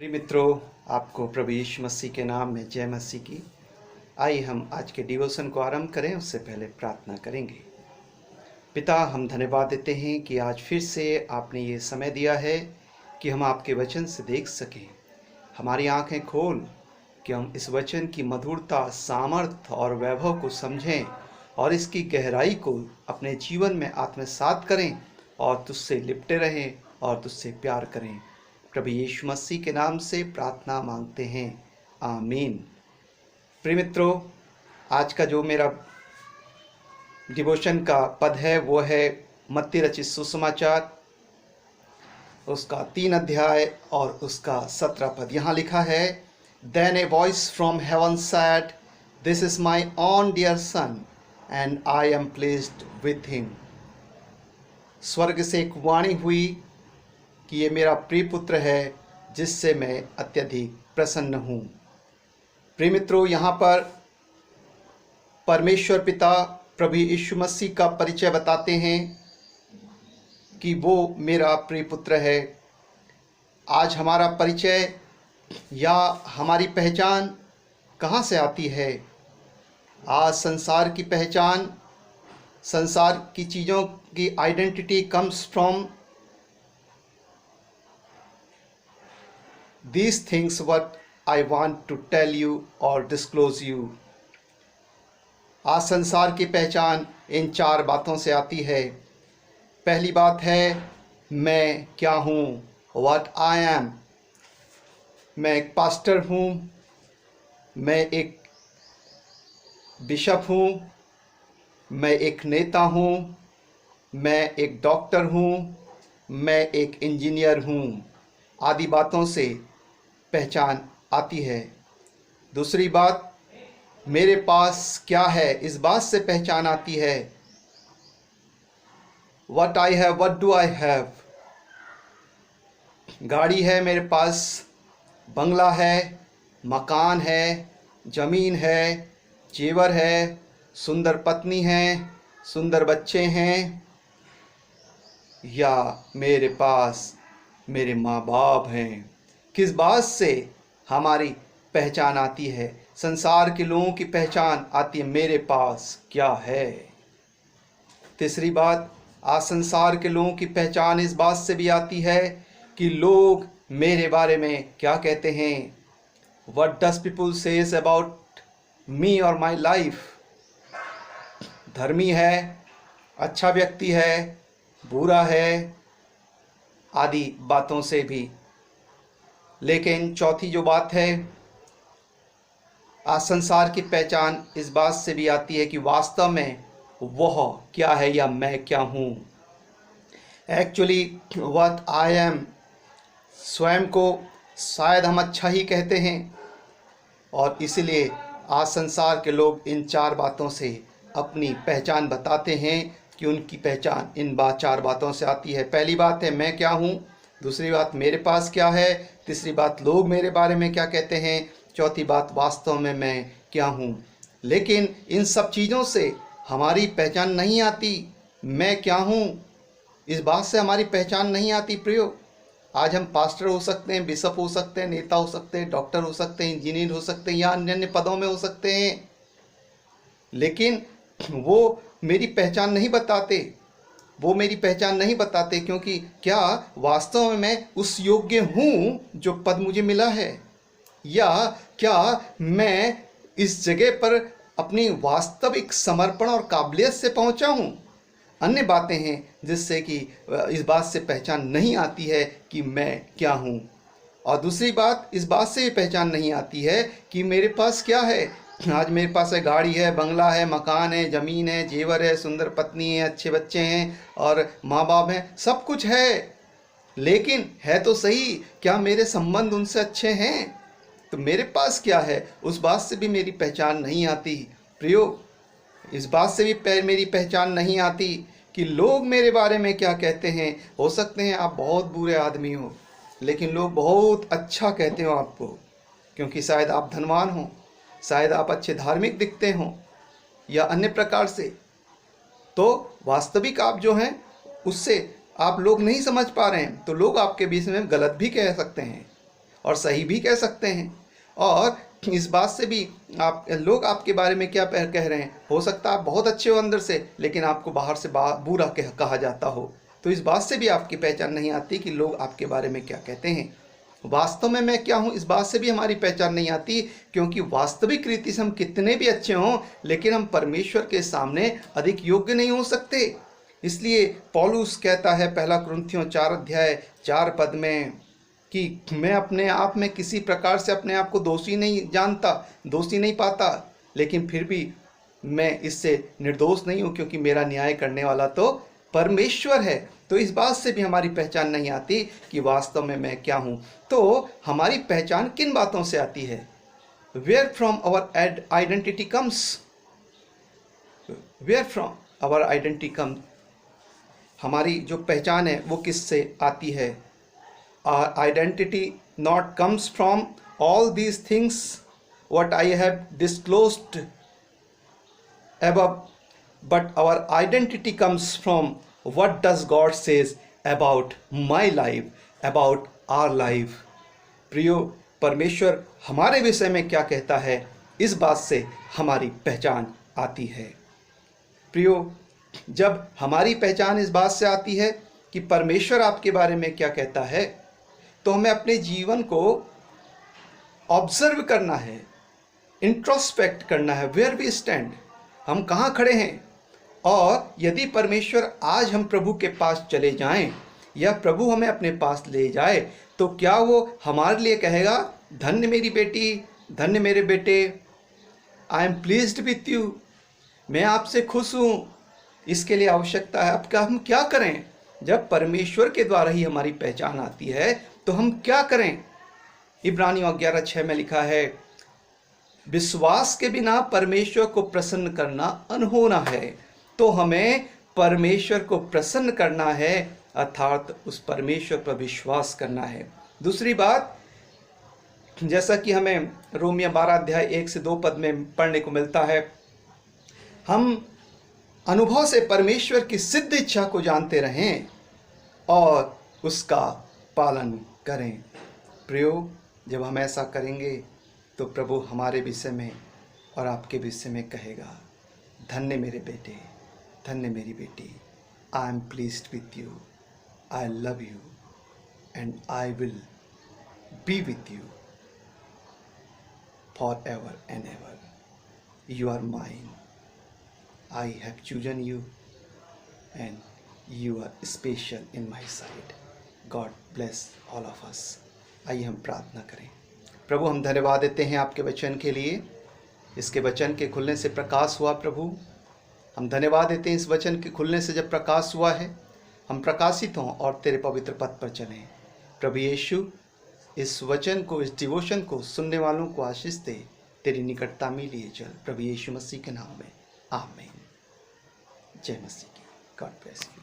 प्रिय मित्रों, आपको प्रभु यीशु मसीह के नाम में जय मसीह की। आइए हम आज के डिवोशन को आरंभ करें, उससे पहले प्रार्थना करेंगे। पिता, हम धन्यवाद देते हैं कि आज फिर से आपने ये समय दिया है कि हम आपके वचन से देख सकें। हमारी आंखें खोल कि हम इस वचन की मधुरता, सामर्थ और वैभव को समझें और इसकी गहराई को अपने जीवन में आत्मसात करें और तुझसे लिपटे रहें और तुझसे प्यार करें। प्रभु यीशु मसीह के नाम से प्रार्थना मांगते हैं, आमीन। प्रिय मित्रों, आज का जो मेरा डिवोशन का पद है वो है मत्ती रचित सुसमाचार, उसका 3 अध्याय और उसका 17 पद। यहाँ लिखा है, Then a voice from heaven said, This is my own dear son, and I am pleased with him. स्वर्ग से एक वाणी हुई कि ये मेरा प्रिय पुत्र है जिससे मैं अत्यधिक प्रसन्न हूँ। प्रिय मित्रों, यहाँ पर परमेश्वर पिता प्रभु यीशु मसीह का परिचय बताते हैं कि वो मेरा प्रिय पुत्र है। आज हमारा परिचय या हमारी पहचान कहाँ से आती है? आज संसार की पहचान, संसार की चीज़ों की identity comes from these things what I want to tell you or disclose you. आज संसार की पहचान इन 4 बातों से आती है। पहली बात है, मैं क्या हूँ, what I am। मैं एक पास्टर हूँ, मैं एक बिशप हूँ, मैं एक नेता हूँ, मैं एक डॉक्टर हूँ, मैं एक इंजीनियर हूँ। आदि बातों से पहचान आती है। दूसरी बात, मेरे पास क्या है, इस बात से पहचान आती है। What I have, what do I have। गाड़ी है मेरे पास, बंगला है, मकान है, ज़मीन है, जेवर है, सुंदर पत्नी है, सुंदर बच्चे हैं, या मेरे पास मेरे माँ बाप हैं। किस बात से हमारी पहचान आती है? संसार के लोगों की पहचान आती है, मेरे पास क्या है। तीसरी बात, आज संसार के लोगों की पहचान इस बात से भी आती है कि लोग मेरे बारे में क्या कहते हैं। What does people says about me or my life। धर्मी है, अच्छा व्यक्ति है, बुरा है, आदि बातों से भी। लेकिन चौथी जो बात है, आज संसार की पहचान इस बात से भी आती है कि वास्तव में वह क्या है या मैं क्या हूँ। एक्चुअली व्हाट आई एम, स्वयं को शायद हम अच्छा ही कहते हैं, और इसलिए आज संसार के लोग इन 4 बातों से अपनी पहचान बताते हैं कि उनकी पहचान इन 4 बातों से आती है। पहली बात है, मैं क्या हूँ। दूसरी बात, मेरे पास क्या है। तीसरी बात, लोग मेरे बारे में क्या कहते हैं। चौथी बात, वास्तव में मैं क्या हूँ। लेकिन इन सब चीज़ों से हमारी पहचान नहीं आती। मैं क्या हूँ, इस बात से हमारी पहचान नहीं आती। प्रियो, आज हम पास्टर हो सकते हैं, बिशप हो सकते हैं, नेता हो सकते हैं, डॉक्टर हो सकते हैं, इंजीनियर हो सकते हैं, या अन्य अन्य पदों में हो सकते हैं, लेकिन वो मेरी पहचान नहीं बताते। वो मेरी पहचान नहीं बताते क्योंकि क्या वास्तव में मैं उस योग्य हूँ जो पद मुझे मिला है, या क्या मैं इस जगह पर अपनी वास्तविक समर्पण और काबिलियत से पहुँचा हूँ। अन्य बातें हैं जिससे कि इस बात से पहचान नहीं आती है कि मैं क्या हूँ। और दूसरी बात, इस बात से भी पहचान नहीं आती है कि मेरे पास क्या है। आज मेरे पास है, गाड़ी है, बंगला है, मकान है, ज़मीन है, जेवर है, सुंदर पत्नी है, अच्छे बच्चे हैं और माँ बाप हैं, सब कुछ है। लेकिन है तो सही, क्या मेरे संबंध उनसे अच्छे हैं? तो मेरे पास क्या है, उस बात से भी मेरी पहचान नहीं आती। प्रियो, इस बात से भी मेरी पहचान नहीं आती कि लोग मेरे बारे में क्या कहते हैं। हो सकते हैं आप बहुत बुरे आदमी हो, लेकिन लोग बहुत अच्छा कहते हो आपको, क्योंकि शायद आप धनवान हो, शायद आप अच्छे धार्मिक दिखते हों, या अन्य प्रकार से। तो वास्तविक आप जो हैं उससे आप लोग नहीं समझ पा रहे हैं, तो लोग आपके बीच में गलत भी कह सकते हैं। और सही भी कह सकते हैं। और इस बात से भी आप लोग आपके बारे में क्या कह रहे हैं, हो सकता है आप बहुत अच्छे हो अंदर से, लेकिन आपको बाहर से बुरा कहा जाता हो। तो इस बात से भी आपकी पहचान नहीं आती कि लोग आपके बारे में क्या कहते हैं। वास्तव में मैं क्या हूँ, इस बात से भी हमारी पहचान नहीं आती, क्योंकि वास्तविक रीति से हम कितने भी अच्छे हों, लेकिन हम परमेश्वर के सामने अधिक योग्य नहीं हो सकते। इसलिए पौलुस कहता है 1 कुरिन्थियों 4 में कि मैं अपने आप में किसी प्रकार से अपने आप को दोषी नहीं जानता, दोषी नहीं पाता, लेकिन फिर भी मैं इससे निर्दोष नहीं हूँ, क्योंकि मेरा न्याय करने वाला तो परमेश्वर है। तो इस बात से भी हमारी पहचान नहीं आती कि वास्तव में मैं क्या हूँ। तो हमारी पहचान किन बातों से आती है? Where from our identity comes, where from our identity comes, हमारी जो पहचान है वो किससे आती है? Our identity not comes from all these things what I have disclosed above, but our identity comes from what does God says about my life, about our life. प्रियो, परमेश्वर हमारे विषय में क्या कहता है, इस बात से हमारी पहचान आती है। प्रियो, जब हमारी पहचान इस बात से आती है कि परमेश्वर आपके बारे में क्या कहता है, तो हमें अपने जीवन को ऑब्जर्व करना है, इंट्रोस्पेक्ट करना है, वेयर वी स्टैंड, हम कहाँ खड़े हैं। और यदि परमेश्वर आज हम प्रभु के पास चले जाएं या प्रभु हमें अपने पास ले जाए, तो क्या वो हमारे लिए कहेगा, धन्य मेरी बेटी, धन्य मेरे बेटे, आई एम प्लीज्ड विथ यू, मैं आपसे खुश हूँ। इसके लिए आवश्यकता है अब हम क्या करें? जब परमेश्वर के द्वारा ही हमारी पहचान आती है तो हम क्या करें? इब्रानियों 11:6 में लिखा है, विश्वास के बिना परमेश्वर को प्रसन्न करना अनहोना है। तो हमें परमेश्वर को प्रसन्न करना है, अर्थात उस परमेश्वर पर विश्वास करना है। दूसरी बात, जैसा कि हमें रोमियो 12:1-2 में पढ़ने को मिलता है, हम अनुभव से परमेश्वर की सिद्ध इच्छा को जानते रहें और उसका पालन करें। प्रियो, जब हम ऐसा करेंगे तो प्रभु हमारे विषय में और आपके विषय में कहेगा, धन्य मेरे बेटे, धन्य मेरी बेटी, I am pleased with you, I love you and I will be with you for ever and ever, you are mine, I have chosen you and you are special in my side. God bless all of us. आइए हम प्रार्थना करें। प्रभु, हम धन्यवाद देते हैं आपके वचन के लिए। इसके वचन के खुलने से प्रकाश हुआ। प्रभु, हम धन्यवाद देते हैं इस वचन के खुलने से जब प्रकाश हुआ है, हम प्रकाशित हों और तेरे पवित्र पथ पर चलें। प्रभु यीशु, इस वचन को, इस डिवोशन को सुनने वालों को आशीष दे, तेरी निकटता में लिए चल। प्रभु यीशु मसीह के नाम में आमीन। जय मसीह की। God bless you.